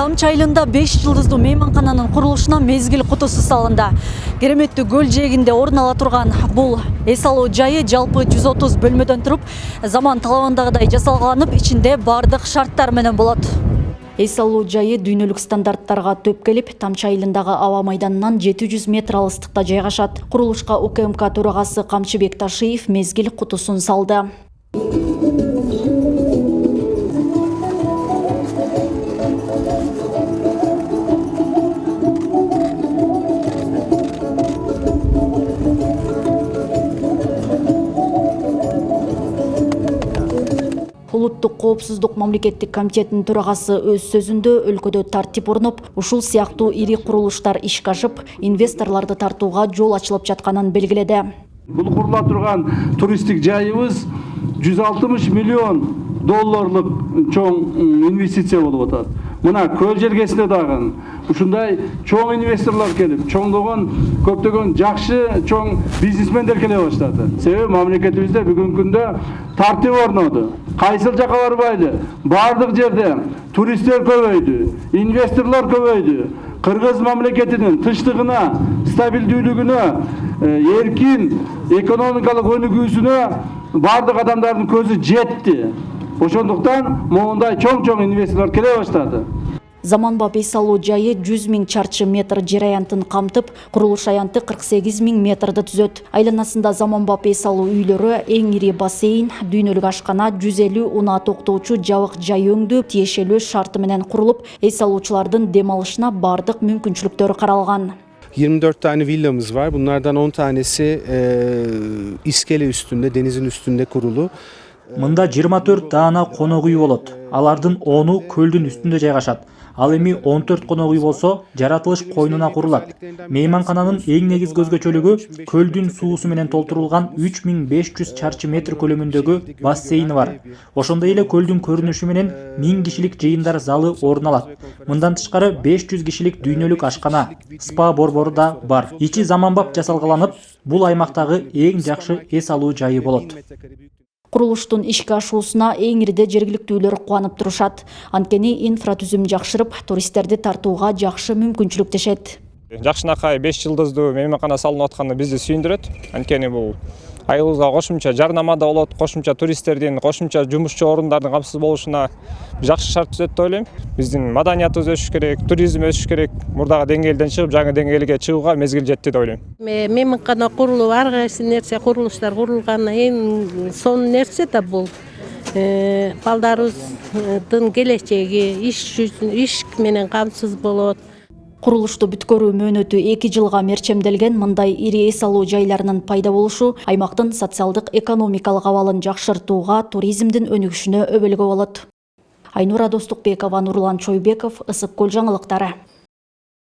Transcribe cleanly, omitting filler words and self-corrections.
Тамчы айылында 5 жылдыздуу мейманкананын курулушуна мезгил кутусу салынды. Кереметтүү көл жээгинде орун ала турган бул эс алуу жайы жалпы 130 бөлмөдөн туруп, заман талабындагыдай жасалганып, ичинде бардык шарттар менен болот. Эс алуу жайы дүйнөлүк стандарттарга төп келип, Тамчы айылындагы аба майданынан 700 метр алыстыкта жайгашат. Курулушка УКМК төрагасы Камчыбек Ташиев мезгил кутусун салды. Улуттук коопсуздук мамлекеттик комитетинин төрагасы өз сөзүндө өлкөдө тартип орноп, ушул сыяктуу ири курулуштар ишке ашып, инвесторлорду тартууга жол ачылып жатканын белгиледи. Бул курула турган туристтик жайыбыз 160 миллион долларлык чоң инвестиция болуп атат. Мына көл жергесинде дагы ушундай чоң инвесторлор келип, чоңдогон көптөгөн жакшы чоң бизнесмендер келе баштады. Себеби мамлекетибизде бүгүнкү күндө тартип орноду. Кайсыл жака барбайлы, бардык жерде туристтер көбөйдү, инвесторлор көбөйдү. Кыргыз мамлекетинин тынчтыгына, стабилдүүлүгүнө, эркин экономикалык өнүгүүсүнө бардык адамдардын көзү жетти. Ошондуктан моундай чоң инвесторлор келе баштады. Заманбап эс алуу жайы 100 000 чарчы метр жер аянтын камтып, курулуш аянты 48 000 метрди түзөт. Айланасында заманбап эс алуу үйлөрү, эң ири бассейн, дүйнөлүк ашкана, 150 унаа токтоочу жабык жай өңдүү тиешелүү шарты менен курулуп, эс алуучулардын дем алышына бардык мүмкүнчүлүктөр каралган. 24 tane villamız var. Bunlardan 10 tanesi iskele üstünde, denizin üstünde kurulu. Мында 24 даана конок үй болот. Алардын 10-у көлдүн үстүндө жайгашат. Ал эми 14 конок үй болсо, жаратылыш койнуна курулат. Мейманкананын эң негизги өзгөчөлүгү көлдүн суусу менен толтурулган 3500 чарчы метр көлөмүндөгү бассейни бар. Ошондой эле көлдүн көрүнүшү менен 1000 кишилик жыйындар залы орун алат. Мындан тышкары 500 кишилик дүйнөлүк ашкана, спа борбору да бар. Ичи заманбап жасалгаланып, бул аймактагы эң жакшы эс алуу жайы болот. Курулуштун ишке ашуусуна эң ириде жергиликтүүлөр кубанып турушат. Анткени инфратүзүм жакшырып, туристтерди тартууга жакшы мүмкүнчүлүктешет. Жакшынакай 5 жылдыздуу мейманкана салынып атканы бизди сүйүндүрөт. Анткени бул айылыбызга кошумча жарнама да болот, кошумча туристтердин, кошумча жумушчу орундардын камсыз болушуна жакшы шарт түзөт деп ойлойм. Биздин маданиятыбыз өсүш керек, туризм өсүш керек. Мурдагы деңгээлден чыгып, жаңы деңгээлге чыгууга мезгил жетти деп ойлойм. Мейманкана курулуп, ар кайсы нерсе курулуштар курулгандан эң сонун нерсе да бул балдарыбыздын келечеги, иш менен камсыз болот. Курулушту бүткөрүү мөөнөтү 2 жылга мерчемделген мындай ири эс алуу жайларынын пайда болушу аймактын социалдык экономикалык абалын жакшыртууга, туризмдин өнүгүшүнө өбөлгө болот. Айнура Достукбекова, Нурлан Чойбеков, Ысык көл жаңылыктары.